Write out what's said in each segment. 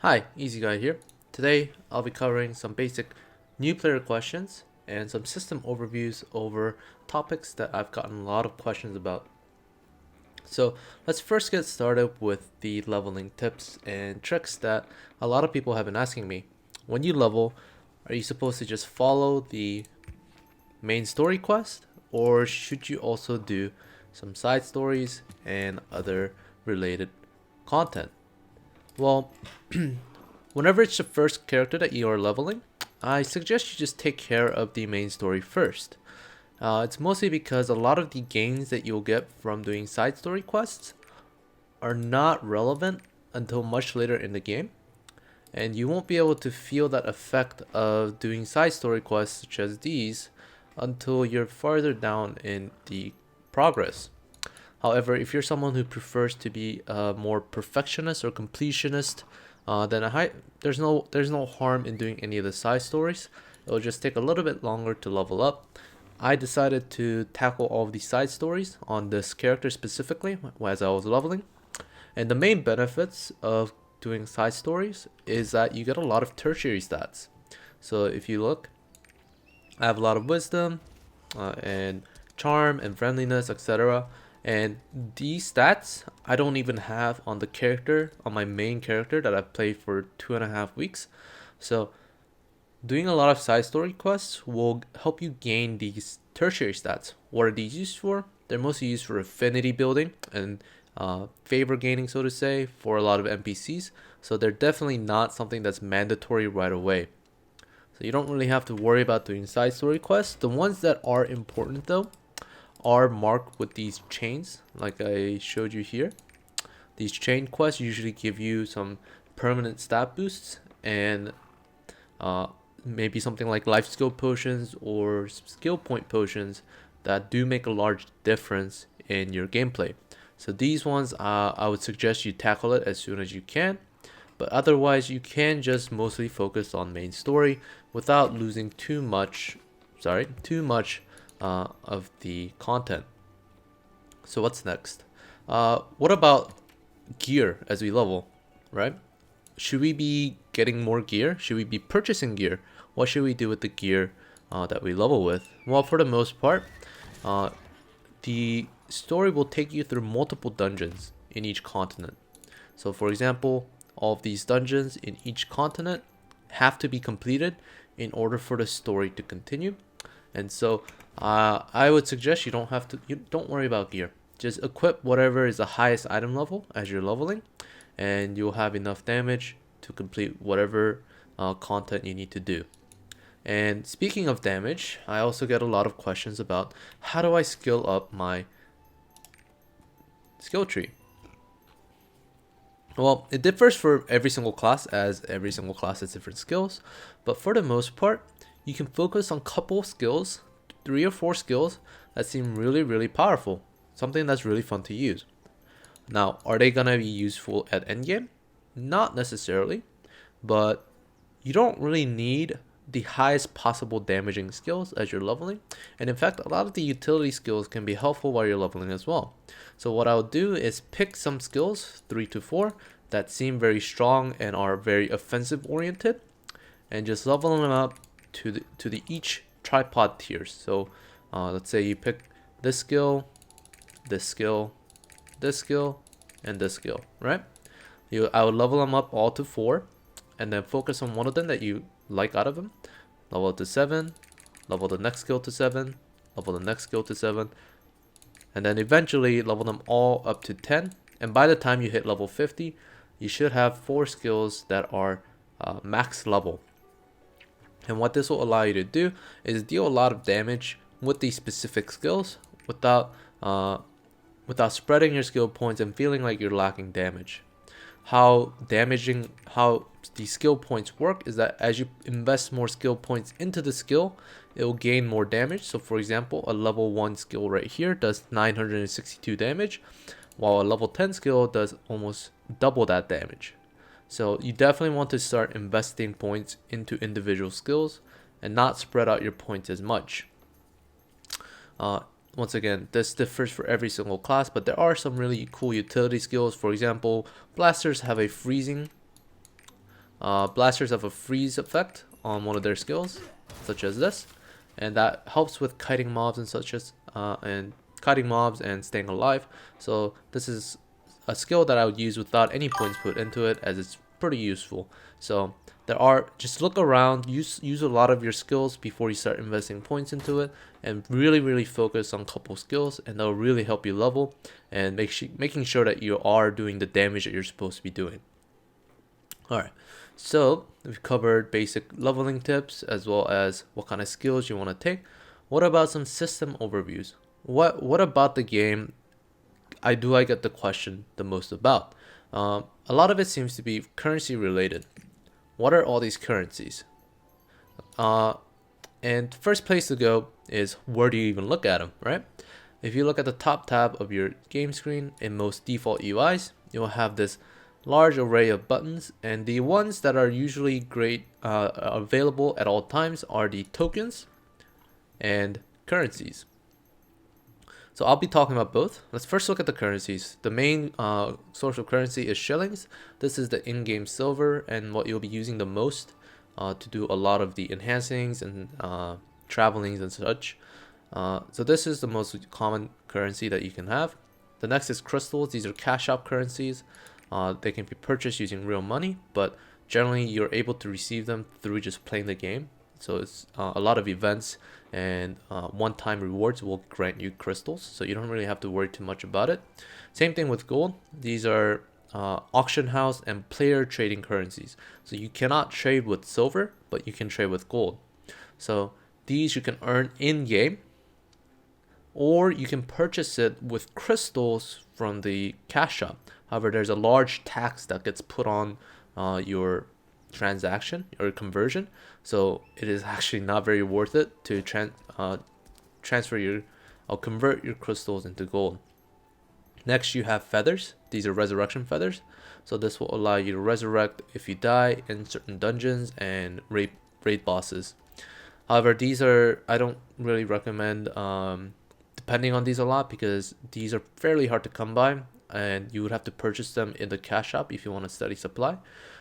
Hi, Easy Guy here. Today I'll be covering some basic new player questions and some system overviews over topics that I've gotten a lot of questions about. So let's first get started with the leveling tips and tricks that a lot of people have been asking me. When you level, are you supposed to just follow the main story quest, or should you also do some side stories and other related content? Well, whenever it's the first character that you are leveling, I suggest you just take care of the main story first. It's mostly because a lot of the gains that you'll get from doing side story quests are not relevant until much later in the game, and you won't be able to feel that effect of doing side story quests such as these until you're farther down in the progress. However, if you're someone who prefers to be a more perfectionist or completionist, then there's no harm in doing any of the side stories. It'll just take a little bit longer to level up. I decided to tackle all of these side stories on this character specifically as I was leveling. And the main benefits of doing side stories is that you get a lot of tertiary stats. So if you look, I have a lot of wisdom and charm and friendliness, etc. And these stats I don't even have on the character, on my main character that I've played for 2.5 weeks. So doing a lot of side story quests will help you gain these tertiary stats. What are these used for? They're mostly used for affinity building and favor gaining, so to say, for a lot of NPCs. So they're definitely not something that's mandatory right away. So you don't really have to worry about doing side story quests. The ones that are important though are marked with these chains, like I showed you here. These chain quests usually give you some permanent stat boosts and uh, maybe something like life skill potions or skill point potions that do make a large difference in your gameplay. So these ones, I would suggest you tackle it as soon as you can. But otherwise, you can just mostly focus on main story without losing too much of the content. So what's next? What about gear as we level, right? Should we be getting more gear? Should we be purchasing gear? What should we do with the gear that we level with? Well, for the most part, uh, the story will take you through multiple dungeons in each continent. So, for example, all of these dungeons in each continent have to be completed in order for the story to continue. And so, I would suggest you don't worry about gear. Just equip whatever is the highest item level as you're leveling, and you'll have enough damage to complete whatever content you need to do. And speaking of damage, I also get a lot of questions about how do I skill up my skill tree. Well, it differs for every single class, as every single class has different skills, but for the most part, you can focus on a couple skills, 3 or 4 skills that seem really, really powerful, something that's really fun to use. Now, are they gonna be useful at endgame? Not necessarily, but you don't really need the highest possible damaging skills as you're leveling. And in fact, a lot of the utility skills can be helpful while you're leveling as well. So what I'll do is pick some skills, 3 to 4, that seem very strong and are very offensive oriented, and just level them up to the each tripod tiers. So let's say you pick this skill, this skill, this skill, and this skill, right? I would level them up all to 4, and then focus on one of them that you like out of them. Level it to 7, level the next skill to 7, level the next skill to 7, and then eventually level them all up to 10. And by the time you hit level 50, you should have 4 skills that are max level. And what this will allow you to do is deal a lot of damage with these specific skills without spreading your skill points and feeling like you're lacking damage. How these skill points work is that as you invest more skill points into the skill, it will gain more damage. So for example, a level 1 skill right here does 962 damage, while a level 10 skill does almost double that damage. So you definitely want to start investing points into individual skills and not spread out your points as much. Uh, Once again, this differs for every single class, but there are some really cool utility skills. For example, blasters have a freezing Blasters have a freeze effect on one of their skills, such as this, and that helps with kiting mobs and such as kiting mobs and staying alive. So this is a skill that I would use without any points put into it, as it's pretty useful. So there are, just look around, use a lot of your skills before you start investing points into it, and really focus on a couple skills, and they'll really help you level and making sure that you are doing the damage that you're supposed to be doing. Alright, so we've covered basic leveling tips as well as what kind of skills you want to take. What about some system overviews? What about the game I get the question the most about? A lot of it seems to be currency related. What are all these currencies? And first place to go is, where do you even look at them, right? If you look at the top tab of your game screen in most default UIs, you'll have this large array of buttons, and the ones that are usually available at all times are the tokens and currencies. So I'll be talking about both. Let's first look at the currencies. The main source of currency is shillings. This is the in-game silver and what you'll be using the most to do a lot of the enhancings and travelings and such. So this is the most common currency that you can have. The next is crystals. These are cash shop currencies. They can be purchased using real money, but generally you're able to receive them through just playing the game. So it's a lot of events and one-time rewards will grant you crystals, so you don't really have to worry too much about it. Same thing with gold. These are auction house and player trading currencies. So you cannot trade with silver, but you can trade with gold. So these you can earn in-game, or you can purchase it with crystals from the cash shop. However, there's a large tax that gets put on your transaction or conversion, so it is actually not very worth it to transfer your or convert your crystals into gold. Next, you have feathers. These are resurrection feathers, so this will allow you to resurrect if you die in certain dungeons and raid bosses. However, these are, I don't really recommend depending on these a lot, because these are fairly hard to come by and you would have to purchase them in the cash shop if you want a steady supply.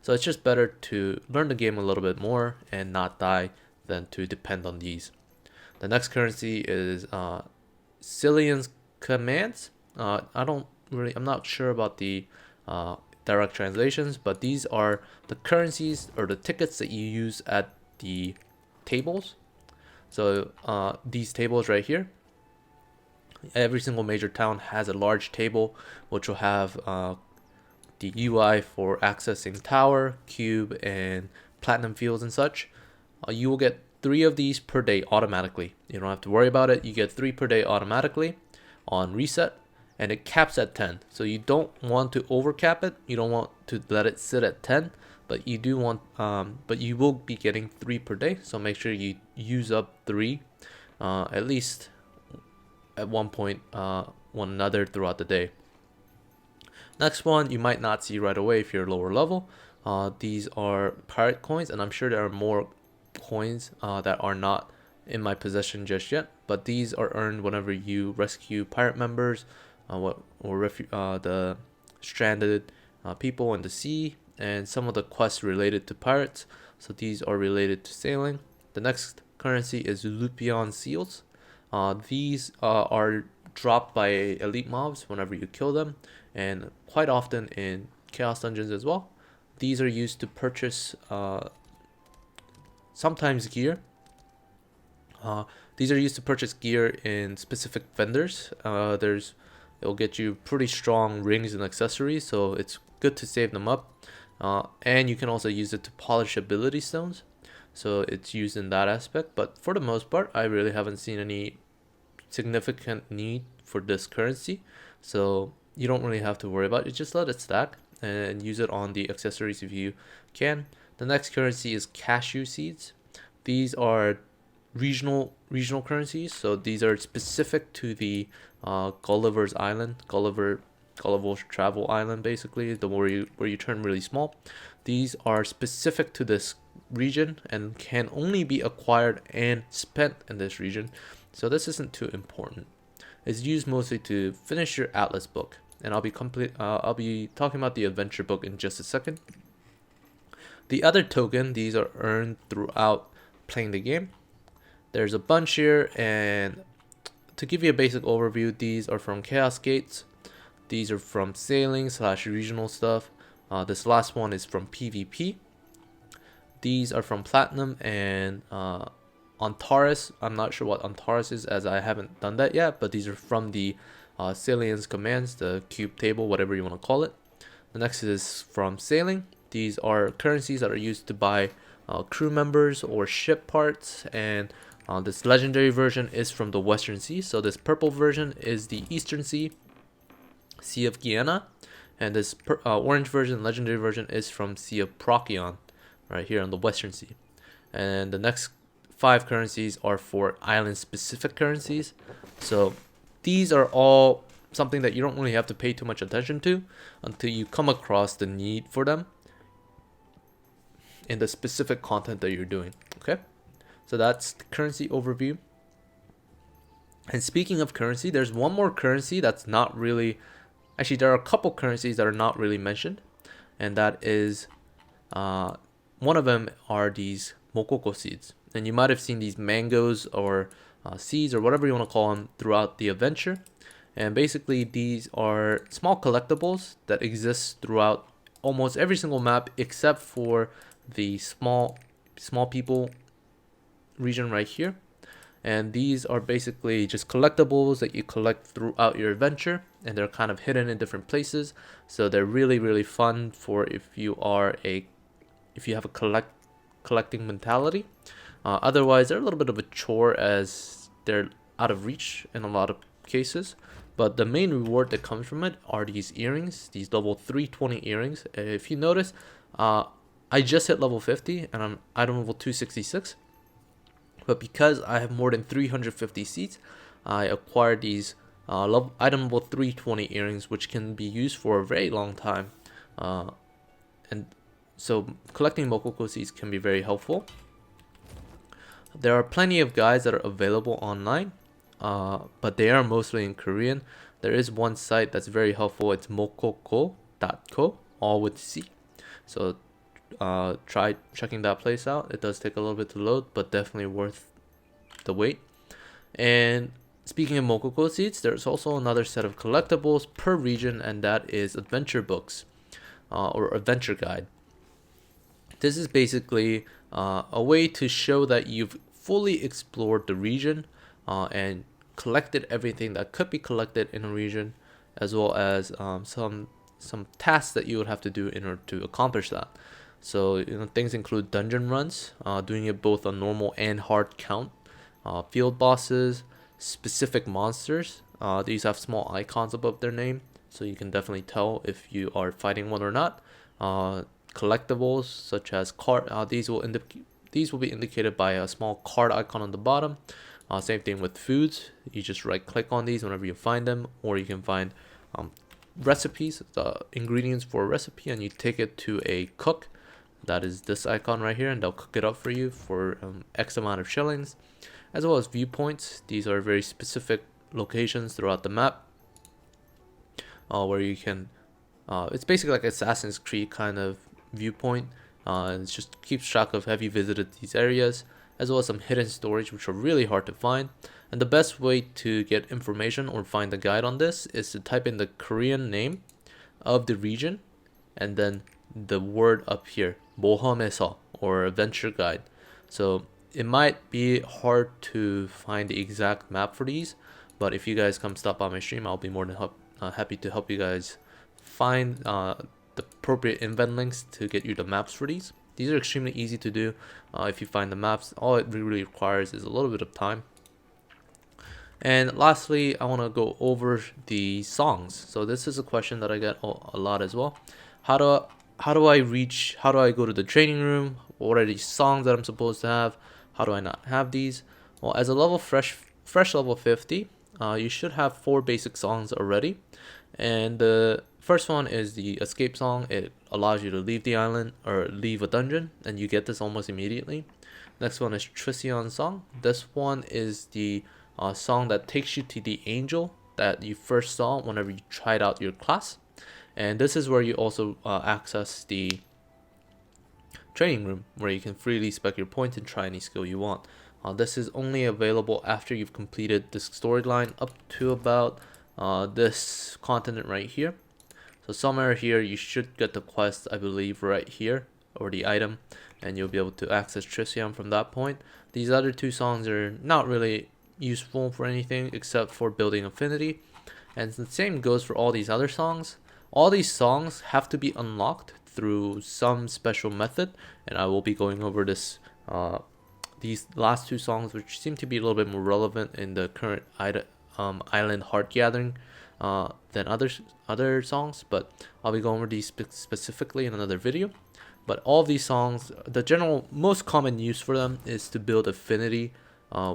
So it's just better to learn the game a little bit more and not die than to depend on these. The next currency is Cillian's commands. I'm not sure about the direct translations, but these are the currencies or the tickets that you use at the tables. So these tables right here, every single major town has a large table which will have the UI for accessing tower, cube, and platinum fields and such. You will get 3 of these per day automatically. You don't have to worry about it. You get 3 per day automatically on reset, and it caps at 10. So you don't want to overcap it. You don't want to let it sit at 10, but you do want but you will be getting 3 per day. So make sure you use up 3 at least at one point one another throughout the day. Next one you might not see right away if you're lower level. These are pirate coins, and I'm sure there are more coins that are not in my possession just yet, but these are earned whenever you rescue pirate members or the stranded people in the sea, and some of the quests related to pirates. So these are related to sailing. The next currency is Lupion seals. These are dropped by elite mobs whenever you kill them, and quite often in chaos dungeons as well. These are used to purchase sometimes gear. These are used to purchase gear in specific vendors. It'll get you pretty strong rings and accessories, so it's good to save them up. And you can also use it to polish ability stones, so it's used in that aspect. But for the most part, I really haven't seen any significant need for this currency, so you don't really have to worry about it. Just let it stack and use it on the accessories if you can. The next currency is cashew seeds. These are regional currencies, so these are specific to the Gulliver's Island, Gulliver's Travel Island, basically, the where you turn really small. These are specific to this region and can only be acquired and spent in this region, so this isn't too important. It's used mostly to finish your Atlas book, and I'll be talking about the adventure book in just a second. The other token, these are earned throughout playing the game. There's a bunch here, and to give you a basic overview, these are from Chaos Gates. These are from sailing / regional stuff. This last one is from PvP. These are from Platinum and Antares. I'm not sure what Antares is, as I haven't done that yet, but these are from the Salience commands, the cube table, whatever you want to call it. The next is from sailing. These are currencies that are used to buy crew members or ship parts, and this legendary version is from the Western Sea. So this purple version is the Eastern Sea, Sea of Guyana, and this orange version, legendary version, is from Sea of Procyon, right here on the Western Sea. And the next 5 currencies are for island-specific currencies. So these are all something that you don't really have to pay too much attention to until you come across the need for them in the specific content that you're doing. Okay, so that's the currency overview. And speaking of currency, there's one more currency that's not really, actually there are a couple currencies that are not really mentioned, and that is one of them are these mokoko seeds. And you might have seen these mangoes or seeds or whatever you want to call them throughout the adventure. And basically these are small collectibles that exist throughout almost every single map except for the small people region right here. And these are basically just collectibles that you collect throughout your adventure, and they're kind of hidden in different places. So they're really fun for if you have a collecting mentality. Otherwise, they're a little bit of a chore as they're out of reach in a lot of cases. But the main reward that comes from it are these earrings, these level 320 earrings. If you notice, I just hit level 50 and I'm item level 266. But because I have more than 350 seats, I acquired these item level 320 earrings, which can be used for a very long time. And so collecting mokoko seeds can be very helpful. There are plenty of guides that are available online, but they are mostly in Korean. There is one site that's very helpful. It's mokoko.co, all with C. So try checking that place out. It does take a little bit to load, but definitely worth the wait. And speaking of mokoko seeds, there's also another set of collectibles per region, and that is adventure books or adventure guide. This is basically a way to show that you've fully explored the region and collected everything that could be collected in a region, as well as some tasks that you would have to do in order to accomplish that. So things include dungeon runs, doing it both on normal and hard count, field bosses, specific monsters. These have small icons above their name, so you can definitely tell if you are fighting one or not. Collectibles such as card, these will be indicated by a small card icon on the bottom. Same thing with foods. You just right click on these whenever you find them, or you can find recipes, the ingredients for a recipe, and you take it to a cook. That is this icon right here, and they'll cook it up for you for X amount of shillings. As well as viewpoints. These are very specific locations throughout the map where you can it's basically like Assassin's Creed kind of viewpoint, and it just keeps track of have you visited these areas, as well as some hidden storage which are really hard to find. And the best way to get information or find a guide on this is to type in the Korean name of the region and then the word up here, 모험에서, or adventure guide. So it might be hard to find the exact map for these, but if you guys come stop by my stream, I'll be more than happy to help you guys find the appropriate invent links to get you the maps for these. These are extremely easy to do. If you find the maps, all it really requires is a little bit of time. And lastly, I want to go over the songs. So this is a question that I get a lot as well. How do I go to the training room? What are these songs that I'm supposed to have? How do I not have these? Well, as a level fresh level 50, you should have 4 basic songs already. And the first one is the escape song. It allows you to leave the island or leave a dungeon, and you get this almost immediately. Next one is Trision song. This one is the song that takes you to the angel that you first saw whenever you tried out your class. And this is where you also access the training room where you can freely spec your points and try any skill you want. This is only available after you've completed this storyline up to about this continent right here. So somewhere here you should get the quest, I believe, right here, or the item, and you'll be able to access Tricium from that point. These other two songs are not really useful for anything except for building Affinity, and the same goes for all these other songs. All these songs have to be unlocked through some special method, and I will be going over these last two songs, which seem to be a little bit more relevant in the current island heart gathering than other songs, but I'll be going over these specifically in another video. But all of these songs, the general most common use for them is to build affinity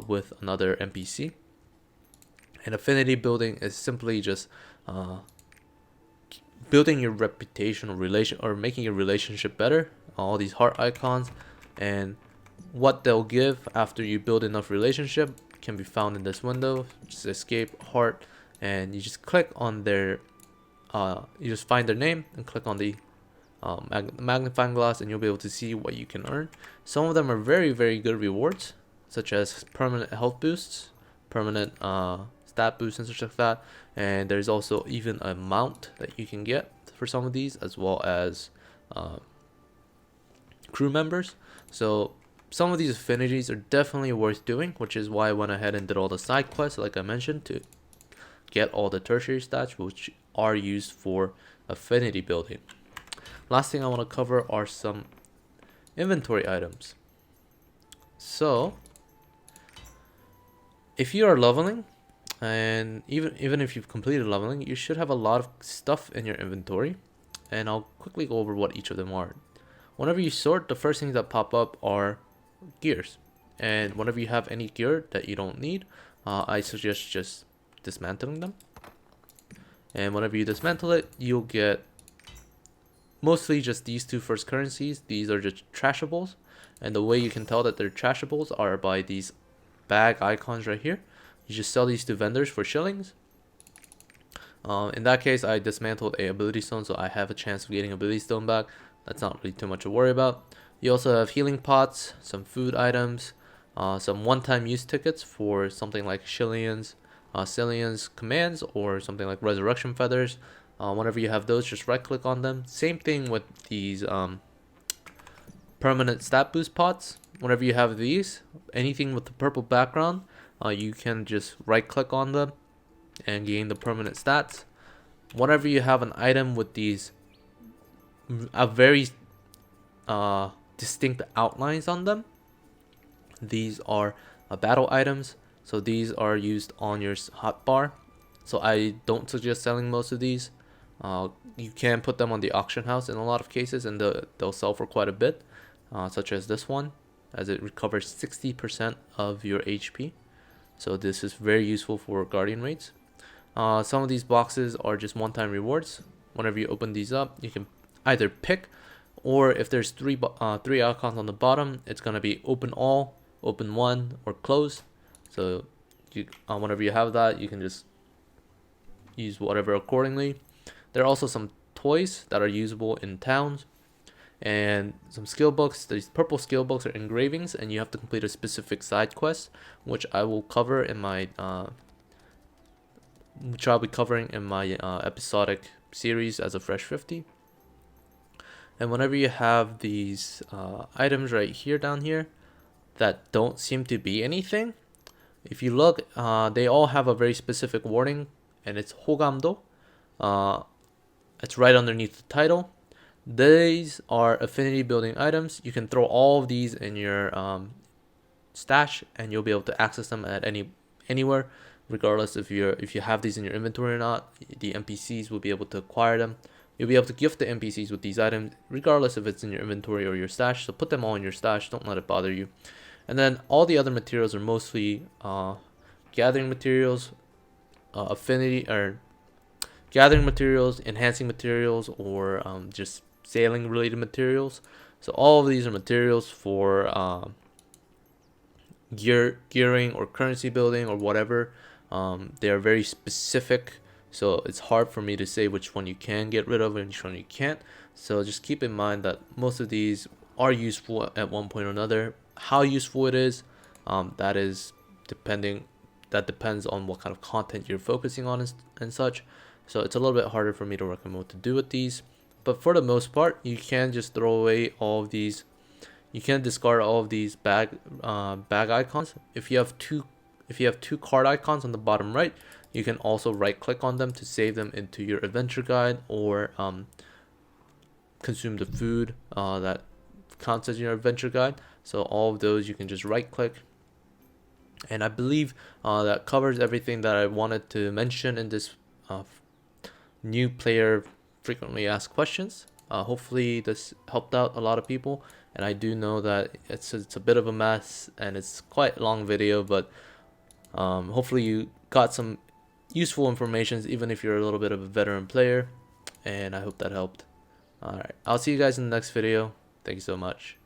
with another NPC. And affinity building is simply just building your reputation or making your relationship better. All these heart icons and what they'll give after you build enough relationship can be found in this window. Just escape heart, and you just click on their you just find their name and click on the magnifying glass, and you'll be able to see what you can earn. Some of them are very good rewards, such as permanent health boosts, permanent stat boosts and such like that, and there's also even a mount that you can get for some of these, as well as crew members. So some of these affinities are definitely worth doing, which is why I went ahead and did all the side quests, like I mentioned, to get all the tertiary stats, which are used for affinity building. Last thing I want to cover are some inventory items. So if you are leveling, and even if you've completed leveling, you should have a lot of stuff in your inventory, and I'll quickly go over what each of them are. Whenever you sort, the first things that pop up are gears, and whenever you have any gear that you don't need, I suggest just dismantling them. And whenever you dismantle it, you'll get mostly just these two first currencies. These are just trashables, and the way you can tell that they're trashables are by these bag icons right here. You just sell these to vendors for shillings. In that case, I dismantled a ability stone, so I have a chance of getting ability stone back. That's not really too much to worry about. You also have healing pots, some food items, some one-time use tickets for something like Cillian's commands, or something like resurrection feathers. Whenever you have those, just right click on them. Same thing with these permanent stat boost pots. Whenever you have these, anything with the purple background, you can just right click on them and gain the permanent stats. Whenever you have an item with these very distinct outlines on them, these are battle items, so these are used on your hotbar. So I don't suggest selling most of these. You can put them on the auction house in a lot of cases, and they'll sell for quite a bit, such as this one, as it recovers 60% of your HP. So this is very useful for guardian raids. Some of these boxes are just one-time rewards. Whenever you open these up, you can either pick, or if there's three icons on the bottom, it's gonna be open all, open one, or close. So whenever you have that, you can just use whatever accordingly. There are also some toys that are usable in towns, and some skill books. These purple skill books are engravings, and you have to complete a specific side quest, which I will cover in my which I'll be covering in my episodic series as a Fresh 50. And whenever you have these items right here down here that don't seem to be anything, if you look, they all have a very specific wording, and it's 호감도. It's right underneath the title. These are affinity building items. You can throw all of these in your stash, and you'll be able to access them at anywhere, regardless if you have these in your inventory or not. The NPCs will be able to acquire them. You'll be able to gift the NPCs with these items, regardless if it's in your inventory or your stash. So put them all in your stash. Don't let it bother you. And then all the other materials are mostly gathering materials, affinity or gathering materials, enhancing materials, or just sailing related materials. So all of these are materials for gearing or currency building or whatever. They are very specific, so it's hard for me to say which one you can get rid of and which one you can't. So just keep in mind that most of these are useful at one point or another. How useful it is, that is depends on what kind of content you're focusing on and such. So it's a little bit harder for me to recommend what to do with these. But for the most part, you can just throw away all of these. You can discard all of these bag icons. If you have two card icons on the bottom right, you can also right click on them to save them into your adventure guide, or consume the food that counts as your adventure guide. So all of those you can just right click. And I believe that covers everything that I wanted to mention in this new player frequently asked questions. Hopefully this helped out a lot of people, and I do know that it's a bit of a mess and it's quite a long video, but hopefully you got some useful information even if you're a little bit of a veteran player, and I hope that helped. Alright, I'll see you guys in the next video. Thank you so much.